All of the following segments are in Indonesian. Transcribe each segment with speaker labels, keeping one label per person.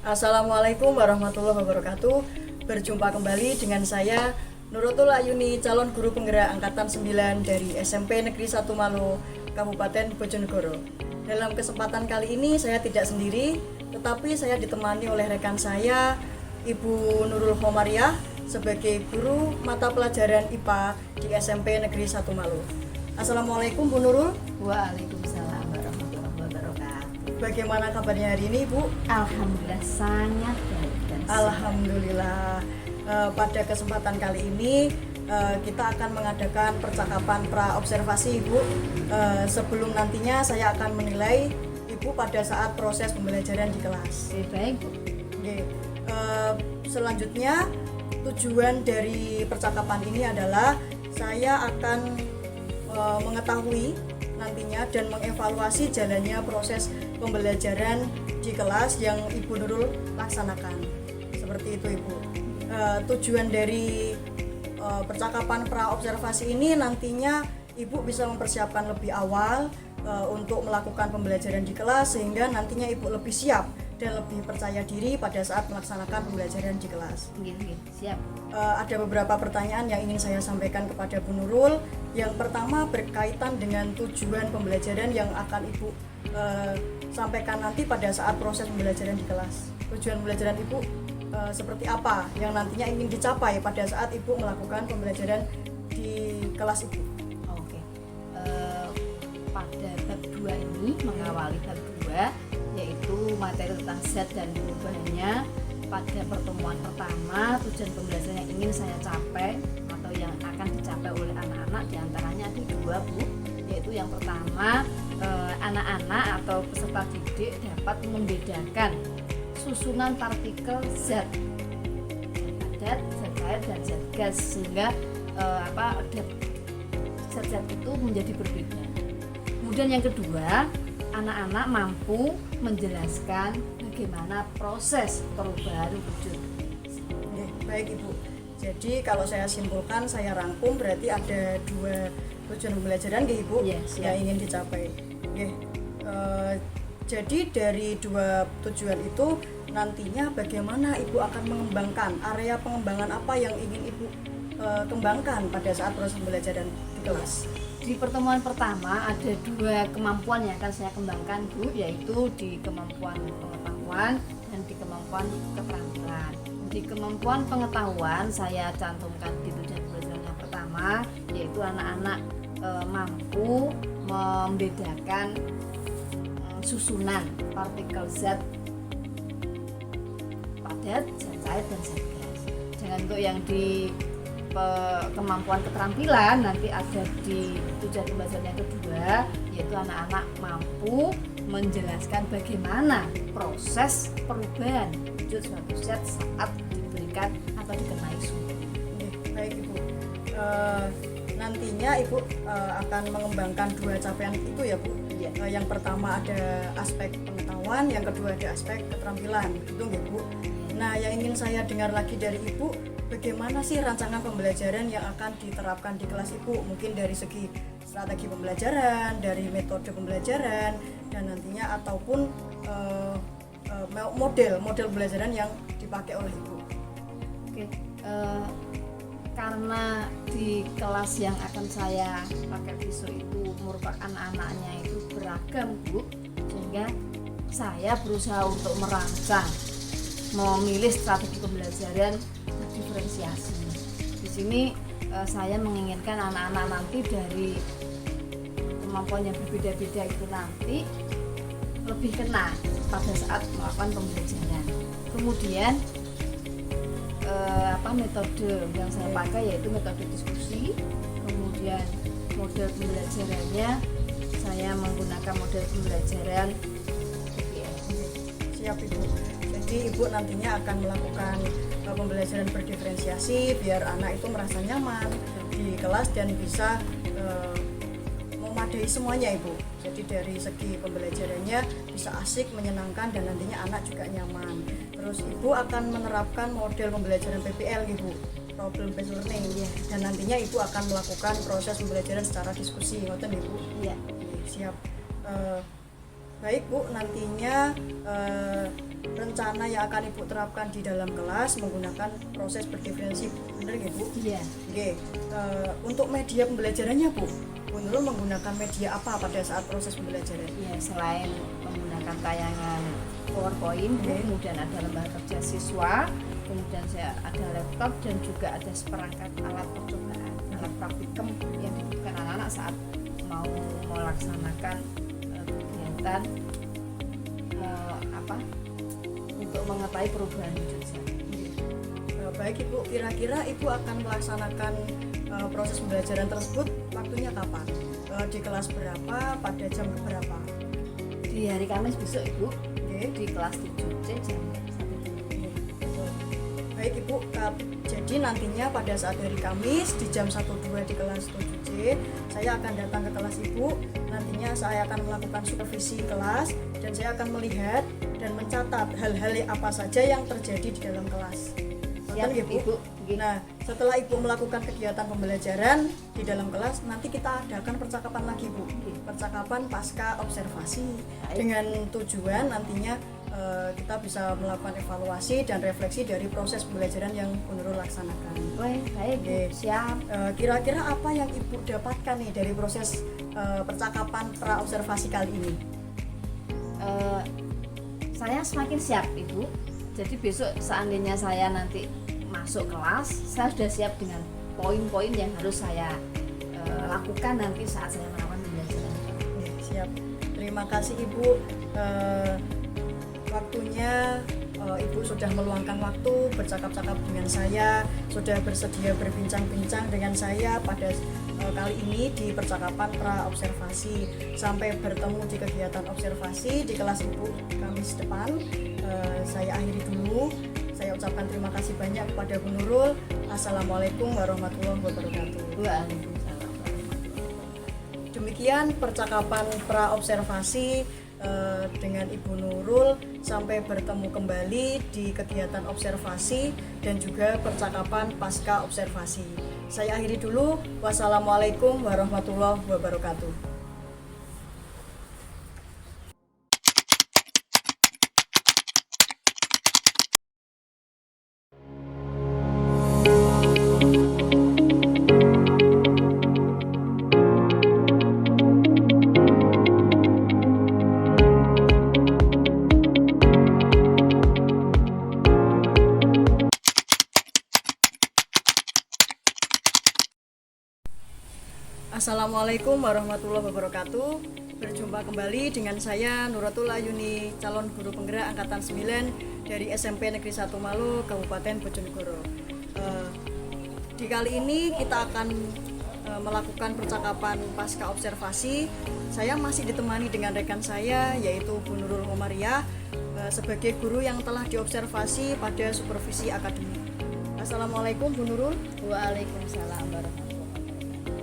Speaker 1: Assalamualaikum warahmatullahi wabarakatuh. Berjumpa kembali dengan saya Nurotul Ayuni, calon guru penggerak angkatan 9 dari SMP Negeri 1 Malo, Kabupaten Bojonegoro. Dalam kesempatan kali ini saya tidak sendiri, tetapi saya ditemani oleh rekan saya, Ibu Nurul Homariah, sebagai guru mata pelajaran IPA di SMP Negeri 1 Malo. Assalamualaikum Bu Nurul.
Speaker 2: Waalaikumsalam warahmatullahi wabarakatuh.
Speaker 1: Bagaimana kabarnya hari ini, Bu?
Speaker 2: Alhamdulillah sangat baik dan sehat.
Speaker 1: Alhamdulillah. Pada kesempatan kali ini kita akan mengadakan percakapan pra-observasi, Ibu. Sebelum nantinya saya akan menilai Ibu pada saat proses pembelajaran di kelas.
Speaker 2: Oke, baik Bu.
Speaker 1: Oke. Selanjutnya tujuan dari percakapan ini adalah saya akan mengetahui nantinya dan mengevaluasi jalannya proses pembelajaran di kelas yang Ibu Nurul laksanakan. Seperti itu, Ibu. Tujuan dari percakapan pra-observasi ini nantinya Ibu bisa mempersiapkan lebih awal untuk melakukan pembelajaran di kelas, sehingga nantinya Ibu lebih siap dan lebih percaya diri pada saat melaksanakan pembelajaran di kelas.
Speaker 2: Oke, siap.
Speaker 1: Ada beberapa pertanyaan yang ingin saya sampaikan kepada Bu Nurul. Yang pertama berkaitan dengan tujuan pembelajaran yang akan Ibu sampaikan nanti pada saat proses pembelajaran di kelas. Tujuan pembelajaran Ibu seperti apa yang nantinya ingin dicapai pada saat Ibu melakukan pembelajaran di kelas Ibu?
Speaker 2: Oke. Pada bab 2 ini, mengawali bab 2, yaitu materi tentang zat dan perubahannya. Pada pertemuan pertama, tujuan pembelajaran yang ingin saya capai atau yang akan dicapai oleh anak-anak diantaranya ada 2, Bu. Yaitu yang pertama, anak-anak atau peserta didik dapat membedakan susunan partikel zat padat, zat cair, dan zat gas, sehingga zat-zat itu menjadi berbeda. Kemudian yang kedua, anak-anak mampu menjelaskan bagaimana proses perubahan wujud.
Speaker 1: Baik, Ibu. Jadi kalau saya simpulkan, saya rangkum, berarti ada 2 tujuan pembelajaran Ibu yang ingin dicapai. Jadi dari 2 tujuan itu nantinya bagaimana Ibu akan mengembangkan, area pengembangan apa yang ingin Ibu kembangkan pada saat proses pembelajaran di kelas?
Speaker 2: Di pertemuan pertama ada 2 kemampuan yang akan saya kembangkan, Bu, yaitu di kemampuan pengetahuan dan di kemampuan keterampilan. Di kemampuan pengetahuan saya cantumkan di tujuan pembelajaran yang pertama, yaitu anak-anak mampu membedakan susunan partikel zat padat, zat cair, dan zat gas. Jangan untuk yang di kemampuan keterampilan nanti ada di tujuan pembelajaran yang kedua, yaitu anak-anak mampu menjelaskan bagaimana proses perubahan wujud suatu zat saat diberikan atau dikenai suhu.
Speaker 1: Baik, Ibu. Nantinya Ibu akan mengembangkan 2 capaian itu ya, Bu. Yang pertama ada aspek pengetahuan, yang kedua ada aspek keterampilan, gitu ya, Bu. Nah, yang ingin saya dengar lagi dari Ibu, bagaimana sih rancangan pembelajaran yang akan diterapkan di kelas Ibu? Mungkin dari segi strategi pembelajaran, dari metode pembelajaran, dan nantinya ataupun model pembelajaran yang dipakai oleh Ibu.
Speaker 2: Oke, karena di kelas yang akan saya pakai besok itu merupakan anak-anaknya itu beragam, Bu, sehingga saya berusaha untuk merancang, memilih strategi pembelajaran diferensiasi. Di sini saya menginginkan anak-anak nanti dari kemampuan yang berbeda-beda itu nanti lebih kena pada saat melakukan pembelajaran. Kemudian metode yang saya pakai yaitu metode diskusi. Kemudian model pembelajarannya saya menggunakan model pembelajaran PBL.
Speaker 1: Siap, Ibu. Jadi Ibu nantinya akan melakukan pembelajaran berdiferensiasi biar anak itu merasa nyaman di kelas dan bisa memadai semuanya, Ibu. Jadi dari segi pembelajarannya bisa asik, menyenangkan, dan nantinya anak juga nyaman. Terus Ibu akan menerapkan model pembelajaran PBL, Ibu, problem based learning, dan nantinya Ibu akan melakukan proses pembelajaran secara diskusi, ngoten Ibu?
Speaker 2: Iya.
Speaker 1: Siap. Baik, Bu, nantinya rencana yang akan Ibu terapkan di dalam kelas menggunakan proses berdiferensi, bener ya Bu?
Speaker 2: Iya.
Speaker 1: Oke, untuk media pembelajarannya Bu Nurul menggunakan media apa pada saat proses pembelajaran?
Speaker 2: Ya, selain menggunakan tayangan PowerPoint, kemudian ada lembar kerja siswa, kemudian saya ada laptop dan juga ada seperangkat alat percobaan, alat praktikum yang dibutuhkan anak-anak saat mau melaksanakan kegiatan untuk mengetahui perubahan wujud zat.
Speaker 1: Baik Ibu, kira-kira Ibu akan melaksanakan proses pembelajaran tersebut waktunya kapan? Di kelas berapa? Pada jam berapa?
Speaker 2: Di hari Kamis besok Ibu,
Speaker 1: Oke.
Speaker 2: di kelas 7C jam 1.
Speaker 1: Baik Ibu, jadi nantinya pada saat hari Kamis di jam 1-2 di kelas 7C saya akan datang ke kelas Ibu. Nantinya saya akan melakukan supervisi kelas dan saya akan melihat dan mencatat hal-hal apa saja yang terjadi di dalam kelas.
Speaker 2: Siap,
Speaker 1: Betul,
Speaker 2: Ibu.
Speaker 1: Nah, setelah Ibu melakukan kegiatan pembelajaran di dalam kelas, nanti kita adakan percakapan lagi Bu. Percakapan pasca observasi dengan tujuan nantinya kita bisa melakukan evaluasi dan refleksi dari proses pembelajaran yang Bu Nurul laksanakan.
Speaker 2: Baik Bu, siap.
Speaker 1: Kira-kira apa yang Ibu dapatkan nih dari proses percakapan pra observasi kali ini?
Speaker 2: Saya semakin siap Ibu. Jadi besok seandainya saya nanti masuk kelas, saya sudah siap dengan poin-poin yang harus saya lakukan nanti saat saya melakukan pembelajaran.
Speaker 1: Ya, siap. Terima kasih Ibu. Waktunya Ibu sudah meluangkan waktu bercakap-cakap dengan saya, sudah bersedia berbincang-bincang dengan saya pada kali ini di percakapan pra observasi. Sampai bertemu di kegiatan observasi di kelas Ibu Kamis depan. Saya akhiri dulu. Saya ucapkan terima kasih banyak kepada Bu Nurul. Assalamualaikum warahmatullahi wabarakatuh.
Speaker 2: Waalaikumsalam.
Speaker 1: Demikian percakapan pra observasi dengan Ibu Nurul. Sampai bertemu kembali di kegiatan observasi dan juga percakapan pasca observasi. Saya akhiri dulu. Wassalamualaikum warahmatullahi wabarakatuh. Assalamualaikum warahmatullahi wabarakatuh. Berjumpa kembali dengan saya Nuratul Ayuni, calon guru penggerak angkatan 9 dari SMP Negeri 1 Malu, Kabupaten Bojonegoro. Di kali ini kita akan melakukan percakapan pasca observasi. Saya masih ditemani dengan rekan saya yaitu Bu Nurul Umariah sebagai guru yang telah diobservasi pada supervisi akademik. Assalamualaikum Bu Nurul.
Speaker 2: Waalaikumsalam warahmatullahi wabarakatuh.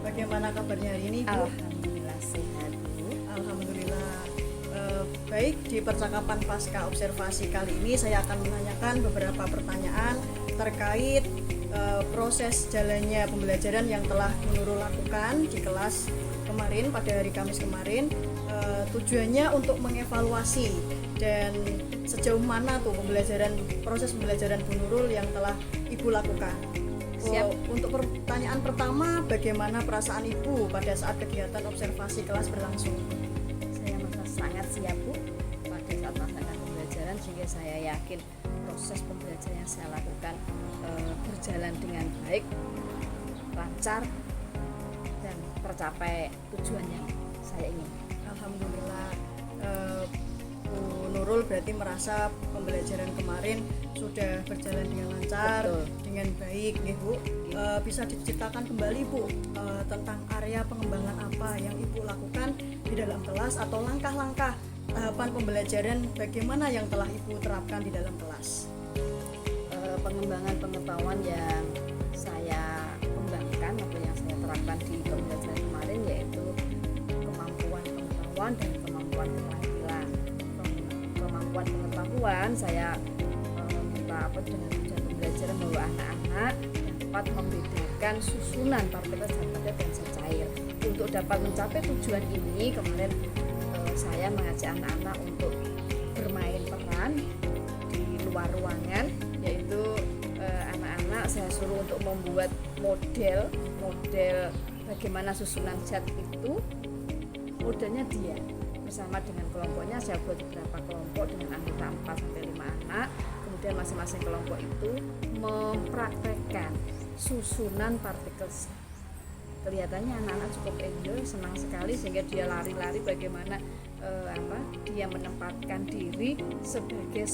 Speaker 1: Bagaimana kabarnya hari ini Bu?
Speaker 2: Alhamdulillah sehat Bu.
Speaker 1: Alhamdulillah. Baik, di percakapan pasca observasi kali ini saya akan menanyakan beberapa pertanyaan terkait proses jalannya pembelajaran yang telah Bu Nurul lakukan di kelas kemarin pada hari Kamis kemarin. Tujuannya untuk mengevaluasi dan sejauh mana tuh proses pembelajaran Bu Nurul yang telah Ibu lakukan.
Speaker 2: Siap.
Speaker 1: Untuk pertanyaan pertama, bagaimana perasaan Ibu pada saat kegiatan observasi kelas berlangsung?
Speaker 2: Saya merasa sangat siap Bu pada saat melaksanakan pembelajaran, sehingga saya yakin proses pembelajaran yang saya lakukan berjalan dengan baik, lancar, dan tercapai tujuan yang saya ingin.
Speaker 1: Alhamdulillah. Bu Nurul berarti merasa pembelajaran kemarin sudah berjalan dengan lancar.
Speaker 2: Betul.
Speaker 1: Dengan baik nih Bu. Bisa diceritakan kembali Bu tentang area pengembangan apa yang Ibu lakukan di dalam kelas atau langkah-langkah tahapan pembelajaran bagaimana yang telah Ibu terapkan di dalam kelas?
Speaker 2: Pengembangan pengetahuan yang saya kembangkan atau yang saya terapkan di pembelajaran kemarin yaitu kemampuan pengetahuan dan kemampuan keterampilan. Kemampuan pengetahuan saya minta dengan tujuan pembelajaran bahwa anak-anak dapat membedakan susunan partikel zat padat dan zat cair. Untuk dapat mencapai tujuan ini kemarin saya mengajak anak-anak untuk bermain peran keluar ruangan, yaitu anak-anak saya suruh untuk membuat model bagaimana susunan zat itu. Modelnya dia bersama dengan kelompoknya, saya buat beberapa kelompok dengan anggota 4 sampai 5 anak. Kemudian masing-masing kelompok itu mempraktekkan susunan partikel zat. Kelihatannya anak-anak cukup enjoy, senang sekali, sehingga dia lari-lari bagaimana dia menempatkan diri sebagai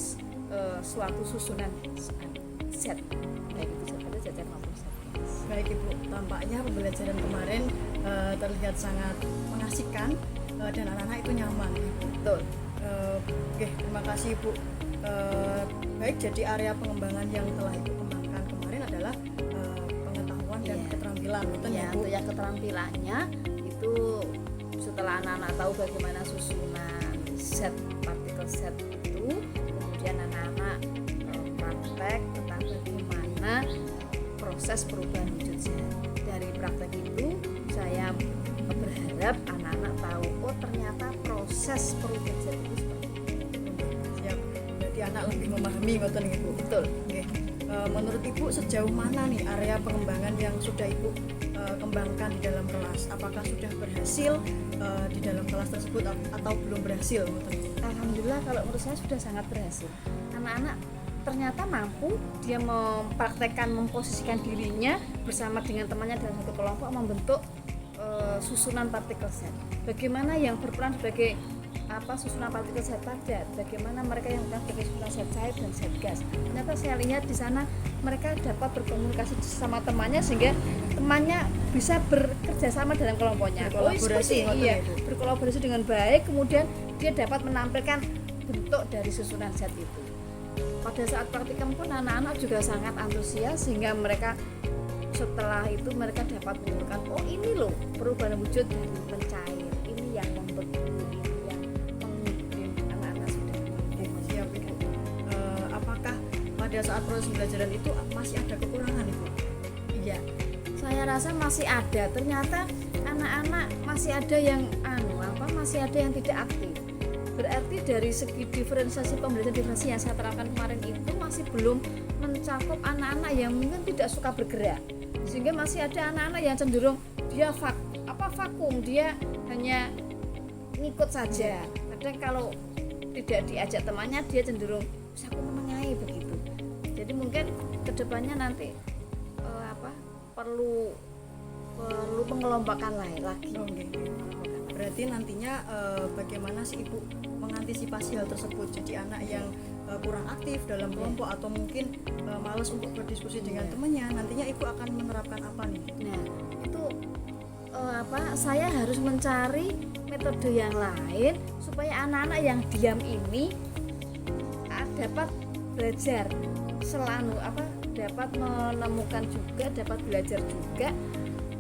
Speaker 2: suatu susunan zat, baik itu zat pada jajar maupun zat gas.
Speaker 1: Baik Ibu, tampaknya pembelajaran kemarin terlihat sangat mengasihkan dan anak-anak itu nyaman.
Speaker 2: Betul.
Speaker 1: Oke, terima kasih Ibu. Baik, jadi area pengembangan yang telah Ibu kembangkan kemarin adalah pengetahuan dan keterampilan, betul
Speaker 2: Ya,
Speaker 1: ya Bu?
Speaker 2: untuk yang keterampilannya itu setelah anak-anak tahu bagaimana susunan zat partikel zat itu, kemudian anak-anak praktek tentang bagaimana proses perubahan wujud zat. Dari praktek itu saya berharap anak-anak tahu, oh ternyata proses perubahan zat itu seperti itu.
Speaker 1: Siap. Berarti anak lebih memahami, betul Ibu?
Speaker 2: Betul.
Speaker 1: Oke. Menurut Ibu sejauh mana nih area pengembangan yang sudah Ibu kembangkan di dalam kelas? Apakah sudah berhasil di dalam kelas tersebut atau belum berhasil?
Speaker 2: Alhamdulillah kalau menurut saya sudah sangat berhasil. Anak-anak ternyata mampu dia mempraktekkan, memposisikan dirinya bersama dengan temannya dalam satu kelompok membentuk susunan partikel zat. Bagaimana yang berperan sebagai susunan partikel zat padat, bagaimana mereka yang berperan sebagai susunan zat cair dan zat gas. Ternyata saya lihat di sana mereka dapat berkomunikasi sama temannya sehingga temannya bisa bekerja sama dalam kelompoknya.
Speaker 1: Berkolaborasi,
Speaker 2: berkolaborasi dengan baik, kemudian dia dapat menampilkan bentuk dari susunan zat itu. Pada saat praktikum pun anak-anak juga sangat antusias sehingga mereka setelah itu mereka dapat menunjukkan, oh ini loh perubahan wujud dari mencair, ini yang membeku, ini yang mengubah. Anak-anak sudah
Speaker 1: Siap Ibu. Apakah pada saat proses pembelajaran itu masih ada kekurangan Ibu?
Speaker 2: Iya, saya rasa masih ada. Ternyata anak-anak masih ada yang masih ada yang tidak aktif. Berarti dari segi diferensiasi pembelajaran diferensiasi yang saya terapkan kemarin itu masih belum mencakup anak-anak yang mungkin tidak suka bergerak, sehingga masih ada anak-anak yang cenderung dia vakum, dia hanya ngikut saja. Kadang kalau tidak diajak temannya dia cenderung aku menengahi begitu. Jadi mungkin kedepannya nanti perlu pengelompokan lain lagi.
Speaker 1: Berarti nantinya bagaimana sih Ibu mengantisipasi hal tersebut? Jadi anak yang kurang aktif dalam kelompok atau mungkin malas untuk berdiskusi dengan temannya, nantinya Ibu akan menerapkan apa nih?
Speaker 2: Nah, itu saya harus mencari metode yang lain supaya anak-anak yang diam ini dapat belajar dapat menemukan juga, dapat belajar juga,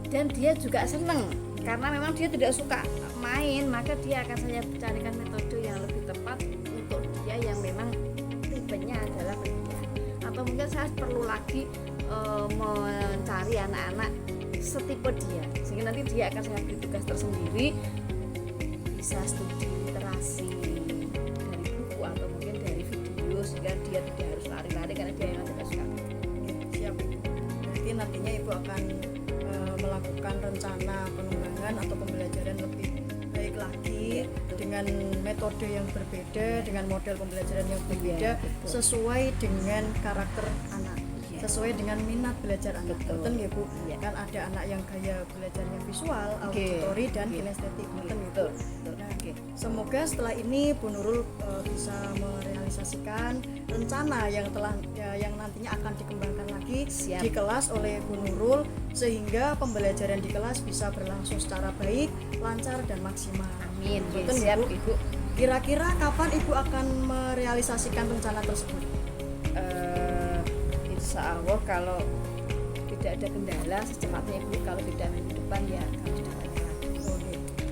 Speaker 2: dan dia juga senang karena memang dia tidak suka main, maka dia akan saya carikan metode yang lebih tepat untuk dia yang memang tipenya adalah pendiam. Atau mungkin saya perlu lagi mencari anak-anak setipe dia, sehingga nanti dia akan saya beri tugas tersendiri, bisa studi literasi dari buku atau mungkin dari video, sehingga dia tidak harus lari-lari karena dia yang tidak suka.
Speaker 1: Siap. Berarti nantinya Ibu akan melakukan rencana pengembangan atau pembelajaran lebih baik lagi dengan metode yang berbeda, dengan model pembelajaran yang berbeda, sesuai dengan karakter anak, sesuai dengan minat belajar anak. Betul ya Bu? Kan ada anak yang gaya belajarnya visual, auditori dan kinestetik. Betul. Nah, semoga setelah ini Bu Nurul bisa merealisasikan rencana yang nantinya akan dikembangkan lagi di kelas oleh Bu Nurul, sehingga pembelajaran di kelas bisa berlangsung secara baik, lancar dan maksimal.
Speaker 2: Amin.
Speaker 1: Betul
Speaker 2: Siap,
Speaker 1: Bu?
Speaker 2: Ibu.
Speaker 1: Kira-kira kapan Ibu akan merealisasikan rencana tersebut?
Speaker 2: Insya Allah kalau tidak ada kendala secepatnya Ibu, kalau tidak minggu depan ya kami sudah tanya lagi.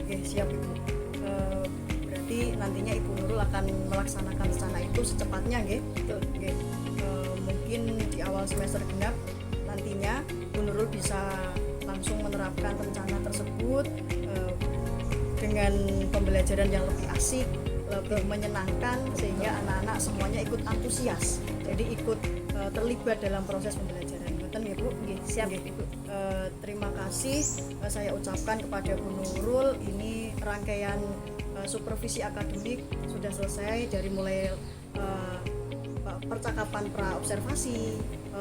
Speaker 1: Oke, siap Ibu. Berarti nantinya Ibu Nurul akan melaksanakan rencana itu secepatnya, nggih? Oke. Mungkin di awal semester genap nantinya Bu Nurul bisa langsung menerapkan rencana tersebut dengan pembelajaran yang lebih asik, lebih menyenangkan, sehingga anak-anak semuanya ikut antusias, jadi ikut terlibat dalam proses pembelajaran. Betul ya Bu?
Speaker 2: Siap
Speaker 1: Oke.
Speaker 2: Ibu.
Speaker 1: Terima kasih saya ucapkan kepada Bu Nurul. Ini rangkaian supervisi akademik sudah selesai, dari mulai percakapan pra-observasi,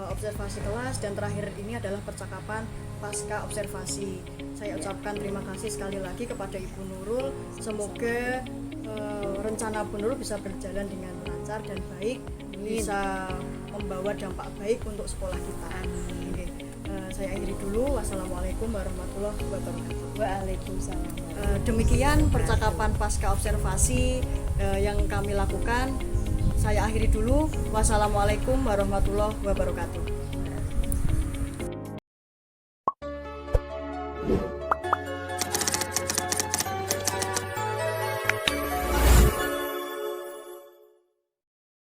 Speaker 1: observasi kelas, dan terakhir ini adalah percakapan pasca observasi. Saya ucapkan terima kasih sekali lagi kepada Ibu Nurul. Semoga rencana Bu Nurul bisa berjalan dengan lancar dan baik, bisa membawa dampak baik untuk sekolah kita. Oke. Saya akhiri dulu. Wassalamualaikum warahmatullahi wabarakatuh.
Speaker 2: Waalaikumsalam.
Speaker 1: Demikian percakapan pasca observasi yang kami lakukan. Saya akhiri dulu. Wassalamualaikum warahmatullahi wabarakatuh.